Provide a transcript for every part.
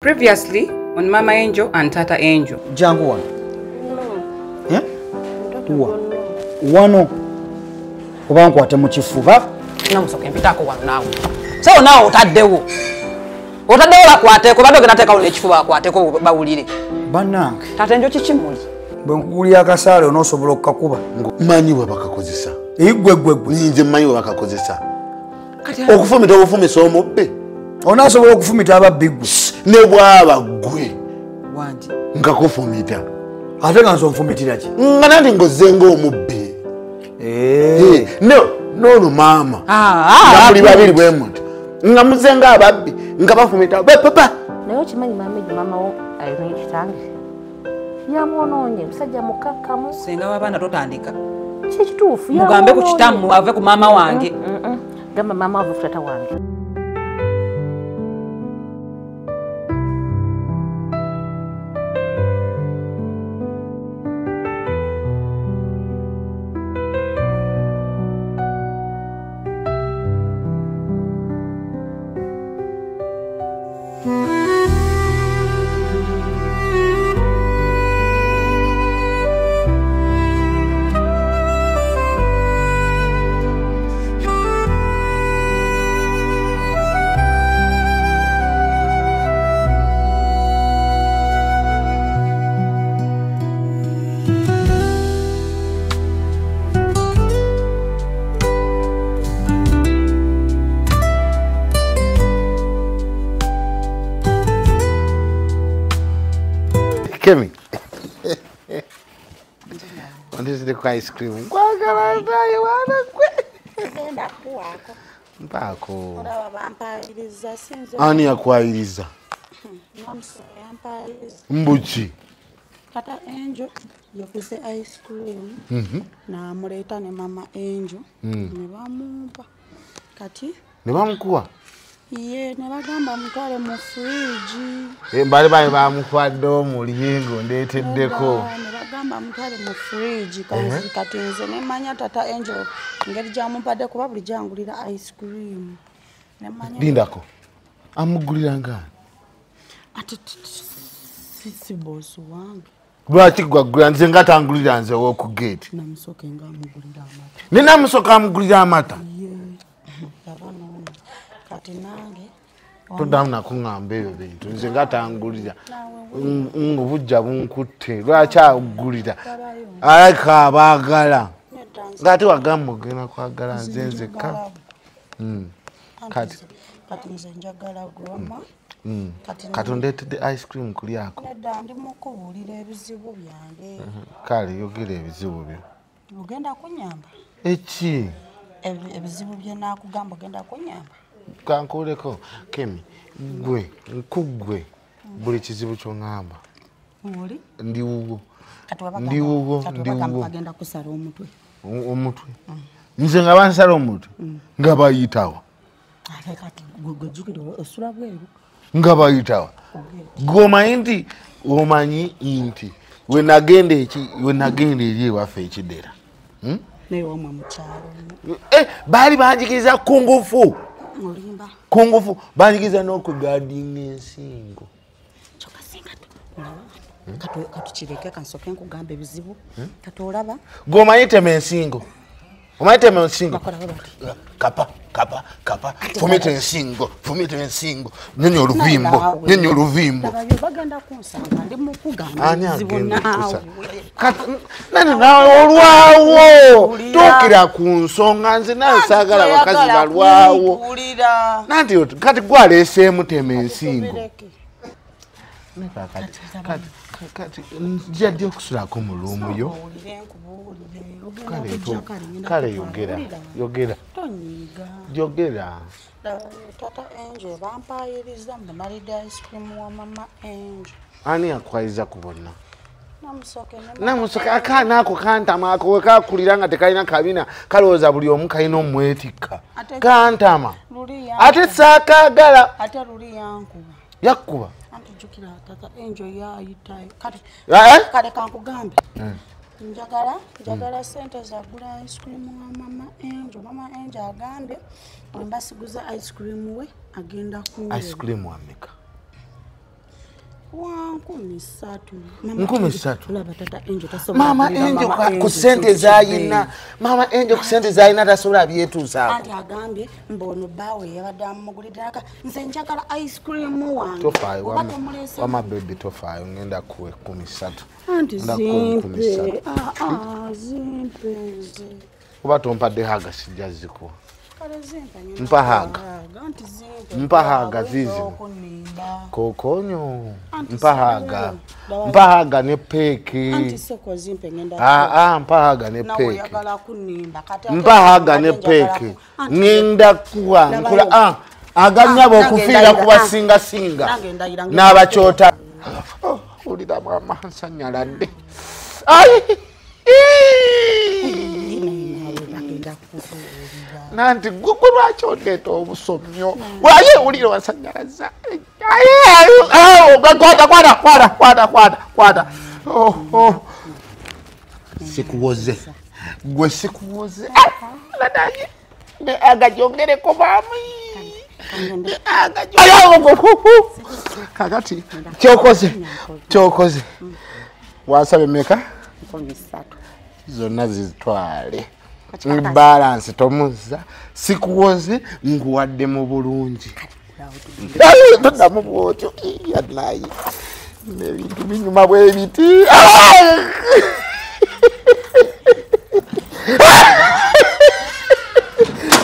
Previously on Mama Angel and Tata Angel. Jangu wano. Yeah? Wano. Oba nkwate mu kifuba. Namusoke mpitako wano nawe. So nawe otaddewo. Otaddewo bakwate ko badogera teka ule kifuba akwate ko bawulire. Banange. Tata Angel kikimuli. Bwe nkugulya akasaale onoosobola okukakuba. Manyi we bakakozesa. Igwe. Ninje manyi we bakakozesa. Okufumita obufumisa omubbe. Onaasobola okufumita ababbigu. Ne bwaba gwe. Wangi. Nkakufumita. Ate nga nsonfumitira ki? Nga nandi ngozenga omubbe. No mama. Muli babiri bwe muti. Nga muzenga ababbi. Nga bafumita. Be papa. Nayo kimanyi mama wo ayina ekitange. Yamuonoonye musajja mukakkamu. Senga wabana totandika. Kituufu mugambe ku kitamu ave ku mama wange. Gamba mama ave ku tata wange. Kemi. What is the ice cream? Mpako. Ani yakwayiriza? Mbuchi. Tata Angel yakuze ice cream. Na amuleta ne Mama Angel. Ne bamumpa. Kati ne bamukuwa? Ye ne bagamba mutwale mu fridge. Bali bamukwadde omulingo ndeeteddeko. Ne bagamba mutwale mu fridge kati nze ne manya Tata Angel ngeri gyamumpadde kuba buli gyangulira ice cream. Ne manya Lindako. Amugulira ngani? Ati si boss wange. Lwaki gwagula nze nga tangulira nze w'oku gate? Namusoke nga amugulira amata. Ne namusoka amugulira amata? Kati nange todamu nakungamba ebyo bintu nze nga tangulira ngobujja bunkutte lwaki agulira alaka abaagala ng'ate wagamba ogenda kwagala nze nzekka kati nze njagala goma kati ondeetedde ice cream kulyako nedda ndi mukubuulira ebizibu byange kale yogera ebizibu byo ogenda kunyamba eki ebizibu bye naakugamba ogenda kunyamba kankuleko Kemi gwe nkugwe buli kizibu ky'oŋŋamba ndiwuwo agenda kusala omutwe nze nga bansala omutwe nga bayitawa osula bweru nga bayitawa gwomanyi nti we nagenda eri ewaffe ekidera newamwe mukyalo baali banjigiriza kungufu olimba kungufu banjigiriza n'okugadinga ensingo katukireke kansoke nkugamba ebizibu kati olaba gwomanyi tema ensingo omanyi tema ensingo kapa fumita ensingo nyonya oluvimbo bagenda kunsanga ndi mukugamba ebizibu naawe nani nawe olwawo tuukira ku nsonga nze nawe saagala bakazi balwawo nanti kati gwaleeseemu tema ensingo kati njadde okusulako mu luumu yo kale yogera Tata Angel bampayiriza mbalidde ice cream wa Mama Angel ani yakwayiriza ku bonna namusoke akaana ako kantama ako wekakulira nga tekalina kabina kalowooza buli omu kalina omwetikka kantama ate saakaagala ate luli yankuba yakkuba jukira Tata Angel yayitayo kale kankugambe njagala sente zagula ice cream wa Mama Angel. Mama Angel agambye mbasiguza ice cream we agenda ku ice cream wa meka Mama Angel ku sente zayina. Mama Angel ku sente zayina tasobola byetuusaako. Anti agambye mbono bawe yabadde amugulirako nze njagala ice cream wange. Tofaayo wama baby tofaayo ngenda kuwe 13. Anti zimpe. Kuba tompadde haga sijja zikuwa. Mpahaga zizi kokonyo mpahaga ne peke mpahaga ne peke mpahaga ne peke ngenda kuwa nkula aganyabo okufira kubasinga singa n'abakyota ulira mama nsanyaladde nanti gwe lwaki ondeeta obusomyo waye ulira wasanyalaza kwata sikuwoze gwe sikuwoze naye agajongereko mami kakati kyokoze wasabe meka zonna zitwale balance tomuza sikuwoze nguwadde mu bulungi toddamu bwotyo yanayi nebintu binyuma bwebiti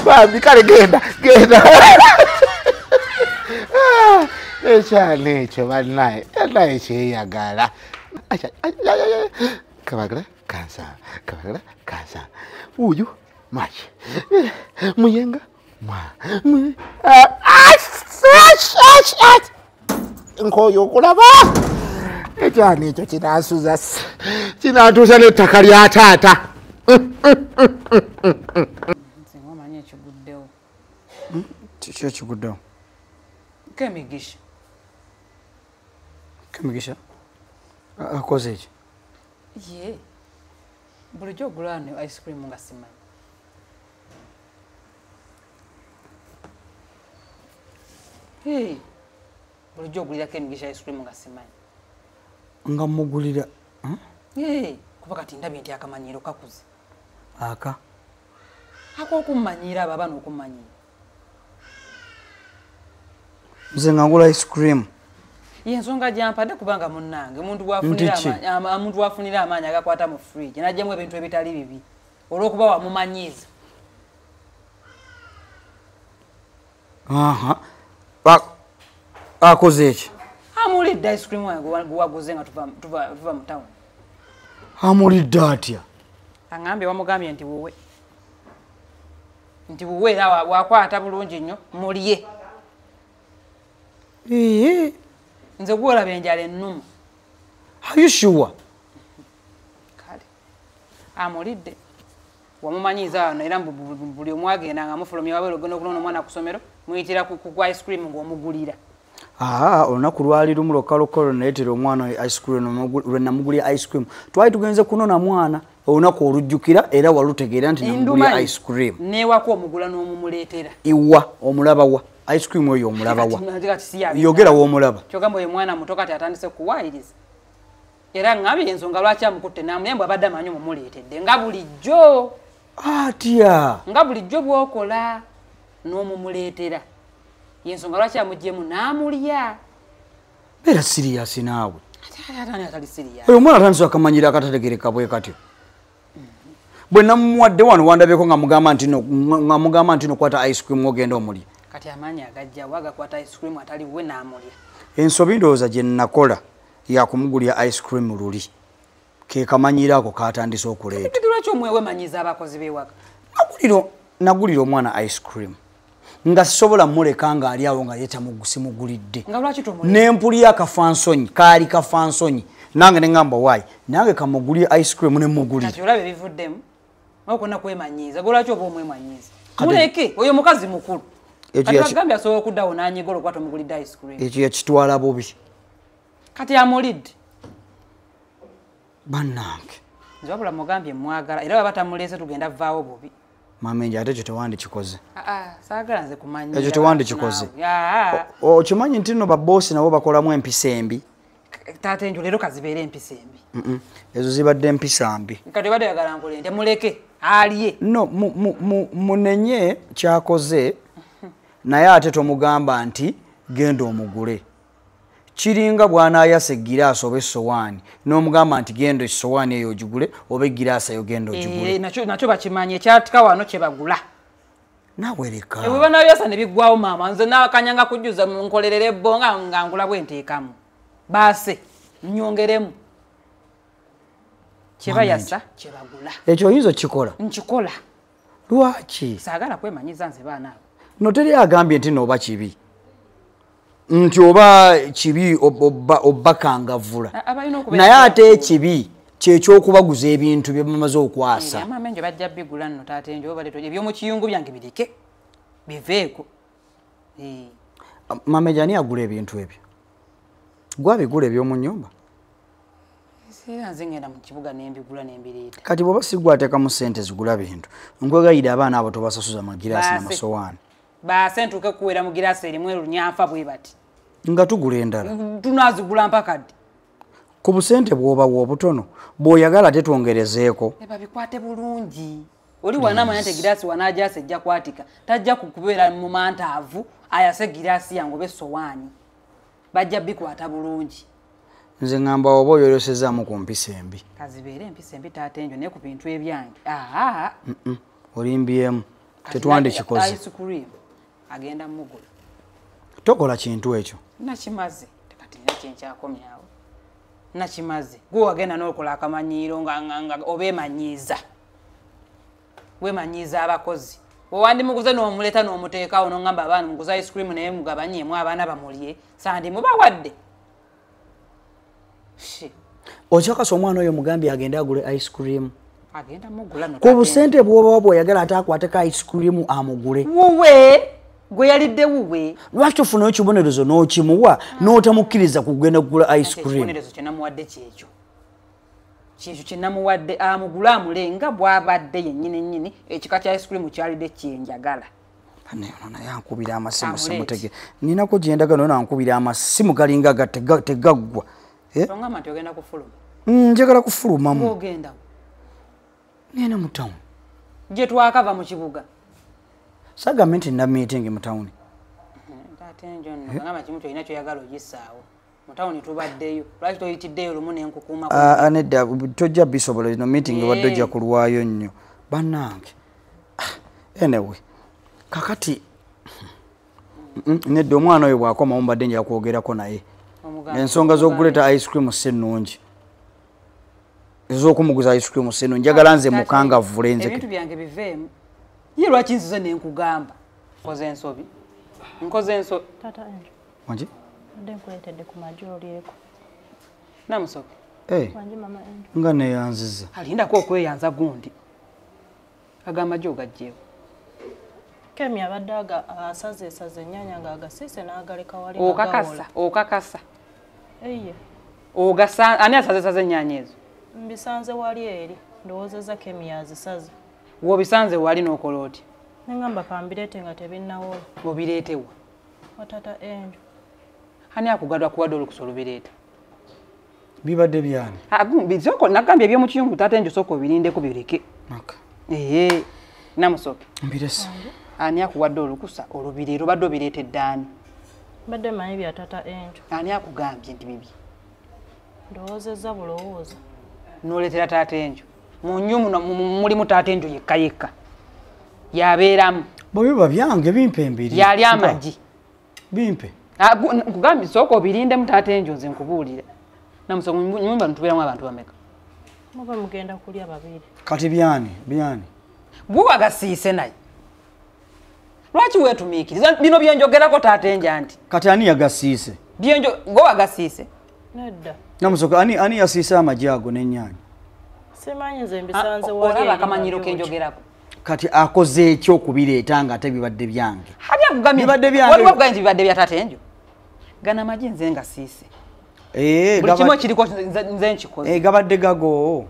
bambi kale genda ekyana ekyo banaye kyeyagala kabagala kansa uyu machi muyenga nkoyo kulaba ekyana ekyo kinasuza kinatuusa n'ettaka lya taata omanye ekiguddewo kiki ekiguddewo kemigisha akoze eki ye bulijjo ogula ne ice cream nga simanyi bulijjo ogulirako emigisha ice cream nga simanyi nga mugulira kuba kati ndabye nti akamanyiiro kakuze ak'okummanyiira abo abaana okummanyiira nze nga ngula ice cream yensonga gyampadde kubanga munnange omuntu wafunira amaanyi agakwata mu fridge najjamu ebintu ebitali bibi olw'okuba wamumanyiiza akoze eki amulidde ice cream wange gwewaguze nga tuva mu town amulidde atya aŋambye wamugambye nti buwe era wakwata bulungi nnyo mulye nze gwolaba enjala ennumu are you sure kale amulidde wamumanyiiza wano era buli omu agenda nga mufulumya wabere ogenda okulona omwana ku ssomero muyitira ku ice cream ng'omugulira olunaku lwali lumu lokalokolo nayetera omwana ice cream lwe namugulira ice cream twali tugenze kunona mwana olunaku olujjukira era walutegeera nti namugulira ice cream newako omugula n'omumuleetera iwa omulaba wa ice cream oyo omulaba wa yogera w'omulaba kyogamba oyo mwana muto kati atandise kuwaayiriza era ŋŋambye ensonga lwaki amukutte namuyembe abadde amanyi omumuleetedde nga bulijjo atya nga bulijjo bw'okola n'omumuleetera yensonga lwaki amuggyemu n'amulya beera siriyasi naawe atani atali siriyasi oyo omwana atandise akamanyira akatategereka bwe katyo bwe namuwadde wano wandabyeko nga mugamba nti nokwata ice cream ogenda omulya kati amaanyi agajjawo agakwata ice cream atali bwe n'amulya ensobi ndowooza gye nakola yakumugulya ice cream luli ke kamanyira ako katandise okuleeta lwaki omwewe manyiza abakozi b'ewaka nagulira omwana ice cream nga sisobola muleka nga ali awo nga yetamugulidde nempulya akafansonyi kaali kafansonyi nange neŋŋamba waayi nange kamugulye ice cream nemugulira kati olaba ebivuddemu okona kwemanyiiza golwaki oba omwemanyiiza muleke oyo mukazi mukulu kati bagambye asobola okuddawo n'anyigola okuba tomugulidde ice cream ekyo yakitwala bubi kati amulidde bannange nze wabula mugambye mwagala era baba tamuleese tugenda vaawo bubi mamenje ate ekyo tewandikikoze saagala nze kumanyira ekyo tewandikikoze okimanyi nti nno baboosi nabo bakolamu empisa embi taata enjo leero kazibeera empisa embi. Ezo zibadde empisa mbi. Kati badde yagala nkole nti muleke aliye. No munenye kyakoze naye ate tomugamba nti genda omugule. Kiringa bwana ayase giraasi oba essowaani n'omugamba nti genda essowaani eyo ogigule oba egiraasi eyo genda ogigule. Nakyo bakimanye ekyatika wano kye bagula. Naawe leka. Bwe banabyasa ne biggwawo maama nze nakanyanga kujjuza nkolerere ebbonga nga ngula bwenteekamu. Baase nnyongeremu. Kyebayasa kye bagula. Ekyo oyinza kikola. Nkikola. Lwaki? Saagala kwemanyiza nze baana abo. No teri agambye nti nooba kibi. Nti oba kibi obbakangavula. Naye ate ekibi kyekyokubaguza ebintu bye bamaze okwasa. Mama enjo bajja bigula nno taata enjo baleto ebyomu kiyungu byange bireke biveeko. Mama jani agula ebintu ebyo. Gwa bigula ebyomu nnyumba. Era nze ngenda mu kibuga n'embigula n'embireeta. Kati bw'oba si gwateka mu ssente zigula bintu. Nkwegayirira abaana abo tobasasuza magiraasi n'amasowaani. Baase ntuuke kuwera mu giraasi erimu erunyanfa bwe bati. Nga tugula endala. Tunaazigula mpaka ddi. Ku busente bw'oba bw'obutono bw'oyagala tetwongerezeeko. Babikwate bulungi. Oli wanamanya nti giraasi wanaajasa ejja kwatika. Tajja kukubeera mu mantaavu ayase giraasi yange oba essowaani. Bajja bikwata bulungi. Nze ngamba oba oyoyosezaamu ku mpisa embi. Kazibeere empisa embi taata enjo naye ku bintu ebyange. Olimbyemu. Tetwande kikoze. Ice cream agenda mugula. Tokola kintu ekyo. Nakimaze. Kati nakyenkyakomyawo. Nakimaze. Gwe wagenda n'okola akamanyiiro nga obeemanyiiza. Weemanyiiza abakozi. Wewandimuguze n'omuleeta n'omuteekawo n'ongamba abaana muguza ice cream naye mugabanyeemu abaana bamulye. Sandi mubawadde. Okyakasa omwana oyo mugambye agende agule ice cream. Agenda mugula no. Ku busente bw'oba bw'oyagala ate akwateko ice cream amugule. Wuwe gwe yalidde wuwe. Lwaki ofuna ekibonerezo n'okimuwa n'otamukkiriza kugenda kugula ice cream? Ekibonerezo kye namuwadde kyekyo. Kyekyo kye namuwadde amugula amulenga bw'abadde yennyini nnyini ekika kya ice cream kyalidde kyenjagala. Naye ankubira amasimu simutege. Ninako gye njagala nankubira amasimu galinga tegaggwa. Tongamba nti ogenda kufuluma. Njagala kufulumamu. Ogenda. Nena mu town. Gye twakava mu kibuga. Sagamba nti nina meeting mu town. Taata enjo nno ngamba kimu kyolina kyoyagala ogissaawo. Mu town tubaddeyo. Lwaki toyitiddeyo lumu n'enkukuuma. Nedda tojja bisobola ino meeting wadde ojja kulwayo nnyo. Bannange. Anyway. Kakati nedda omwana oyo bw'akoma mbadde njala kwogerako naye. Ensonga z'okuleeta ice cream si nnungi. Ez'okumuguza ice cream si nnungi. Njagala nze mukangavvule nze. Ebintu byange biveemu. Ye lwaki nzize ne nkugamba. Nkoze ensobi. Taata enjo. Wangi? Ndde nkuleetedde ku magi olyeko. Namusobi. Wangi mama enjo. Nga neeyanziza. Alindako okweyanza gundi. Agamba gye ogaggyewo. Kemi abadde asaze ennyaanya ng'agasiise n'agaleka wali okakasa. Eye. Ani asaze ennyaanya ezo? Mbisanze wali eri. Ndowoozezza Kemi yazisaze. W'obisanze wali n'okola oti? Ne ngamba kambireete nga tebinnawola. Obireetewa? Watata enjo. Ani akugadwa kuwadde olukusa olubireeta? Bibadde byani? Nagambye eby'omu kiyungu taata enjo sooka obirindeko bireke. Namusoke. Mbirese. Ani akuwadde olukusa olubireeta obadde obireetedde ani? Mbadde manyi bya tata enjo. Ani akugambye nti bibi? Ndowoozezza bulowooza. N'oleetera taata enjo. Mu nnyumba mulimu taata enjo yekka. Yabeeramu. Bwe byange bimpe mbiri. Yali amagi. Bimpe. Nkugambye sooka obirindemu taata enjo nze nkubuulire. Namusoke mu nnyumba ntubeeramu abantu bameka? Muba mugenda kulya babiri. Kati byani? Gwe wagasiise naye. Lwaki weetumiikiriza? Bino byenjogerako taata enja nti. Kati ani yagasiise? Gwe wagasiise? Nedda. Namusoke ani yasiise amagi ago n'ennyaanya? Simanyi nze mbisanze wali. Olaba akamanyiiro kenjogerako. Kati akoze ekyo okubireeta nga ate bibadde byange. Hali akugambye bibadde byange. Waliwo akugambye bibadde bya taata enjo? Gana amagi nze ngasiise. Buli kimu kiriko nze nkikoze. Gabadde gago.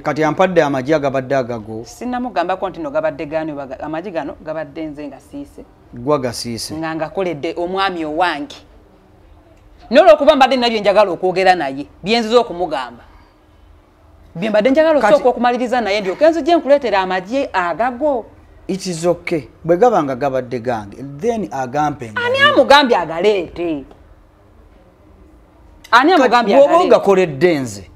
Kati ampadde amagi agabadde agago. Sinnamugambako nti no gabadde gaani amagi gano gabadde nze ngasiise. Gwa gasiise. Nga ngakoledde omwami owange. nolo kuba mbadde nabyo njagala okwogera naye byenzizo okumugamba byembadde njagala osooka okumaliriza naye ndio kenzo gye nkuleetera amagye agago. It is okay. Bwe gabanga gabadde gange then agampe ani amugambye agaleete ani amugambye agaleete bw'oba gakoledde nze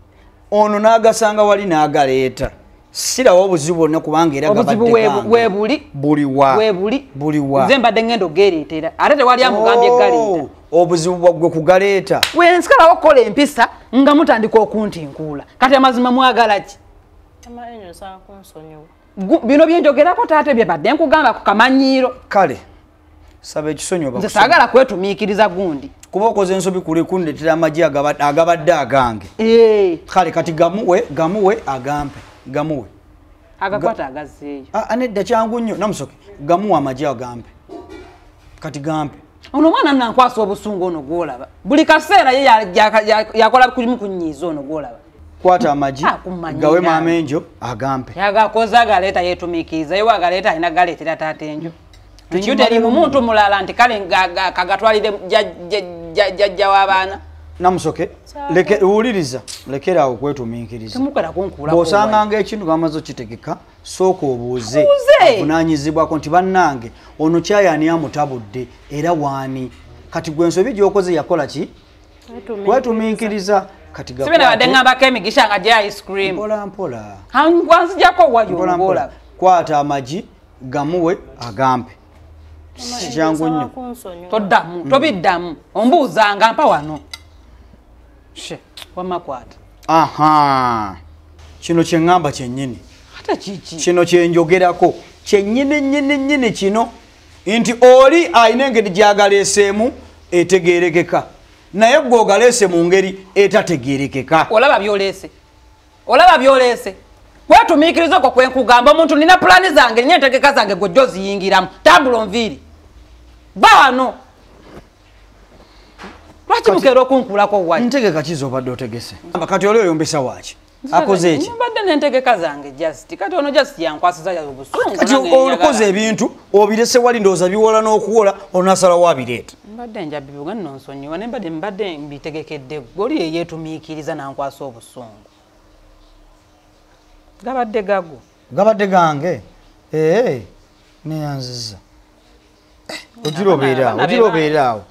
ono n'agasanga wali n'agaleeta sirawo obuzibu bwonna kubanga era gabadde gange buli wa nze mbadde ngenda ogereetera ate tewali amugambye galeeta obuzibu bwaggwe kugaleeta wensikalawo okukola empisa nga mutandika okuntinkuula kati amazima mwagala ki bino byenjogerako taate byebadde nkugamba ku kamanyiiro kale saba ekisonyi nze saagala kwetumiikiriza gundi kuba okoze ensobi kuli kundetera amagye agabadde agange kale kati gamuwe agampe gamuwe agakwata agazzeeyo anedda kyangu nnyo namusoke gamuwe amagye agampe kati gampe ono mwana nankwasa obusungu ono gwolaba buli kaseera ye yakola kulimu kunyiiza ono gwolaba kwata amagye gawe maama enjo agampe yagakoze agaleeta yeetumiikiriza yewe agaleeta alina galeetera taata enjo enjo teri mu muntu mulala nti kale kagatwalire jjajja w'abaana namusoke wuliriza lekeraawo kwetumiikiriza bw'osanganga ekintu gamaze okitegeka sooka obuuze avunaanyizibwako nti bannange ono kyayani amutabudde era waani kati gwe ensobi gy'okoze yakola ki kwetumiikiriza kati sibinabadde ngambako emigisha nga gye ice cream mpola wanzijako wayogola kwata amagi gamuwe agampe kyangu nnyo toddamu tobiddamu ombuuzanga mpa wano wamakwata kino kyeŋŋamba kyennyini ate kiki kino kyenjogerako kyennyini kino nti oli alina engeri gyagaleeseemu etegeerekeka naye gwe ogaleese mu ngeri etategeerekeka olaba byoleese wetumiikiriza okwo kwenkugamba omuntu nina pulaani zange nina entegeka zange gwe jjo ziyingiramu tambula onviiri ba wano lwaki mukeera okunkulako waki ntegeka kiza obadde otegese kati oli oyombesa waaki akoze eki mbadde nentegeka zange just kati ono just yankwasiza obusungu kati olikoze ebintu obirese wali ndowooza biwola n'okuwola onasalawo abireeta mbadde njabibuga nonsonyiwa ne mbadde mbitegekedde goli yeyeetumiikiriza nankwasa obusungu gabadde gago gabadde gange neyanziza ogirobeeraawo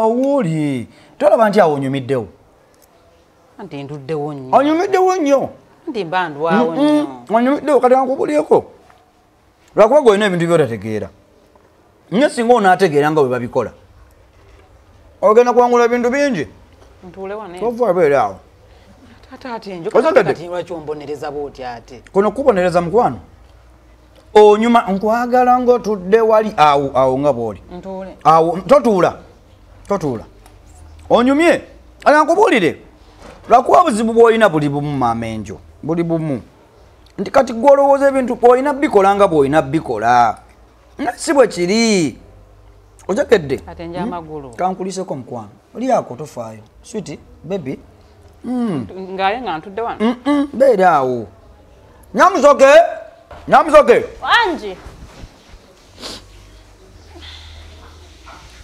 woli tolaba nti awo onyumiddewo anti nduddewo nnyo onyumiddewo nnyo nti mba ndwawo nnyo onyumiddewo kati ankubulyeko lwakuba gwe olina ebintu byotategeera nye singa onaategeera nga bwe babikola ogenda kuwangula ebintu bingi tovabeeraawo kuno kubonereza mukwano onyuma nkwagala ng'otudde wali awo nga bw'oli awo totuula onyumye anankubuulire lwakuba obuzibu bw'olina buli bumu maama enjo buli bumu nti kati gwe olowooza ebintu bw'olina bikola nga bw'olina bikola si bwe kiri ojakedde kankuliseko mukwano oli ako tofaayo switi bebi ngaye nga ntudde wano beera awo nyamusoke wangi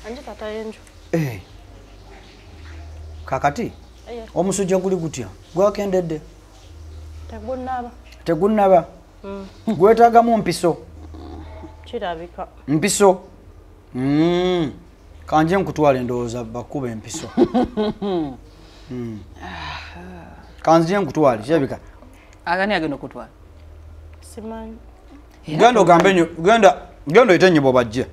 anje tata enjo kakati omusujja guli gutya gwakendedde tegunnaba gwetaagamu mpiso kirabika mpiso kanje nkutwala endowooza bakuba empiso kanzije nkutwale kirabika agani agenda okutwala simanyi genda ogambe nnyo genda oyite nnyo bw'obajje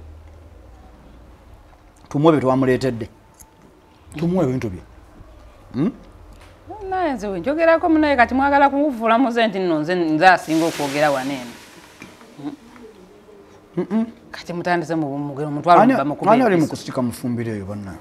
tumuwe bye twamuleetedde tumuwe ebintu bye naye nze wenjogerako munaye kati mwagala kuwufuula muze nti nno nze asinga okwogera waneeno kati mutandise mugero mutwalo ani ali mu kusika mufumbire eyo bannaye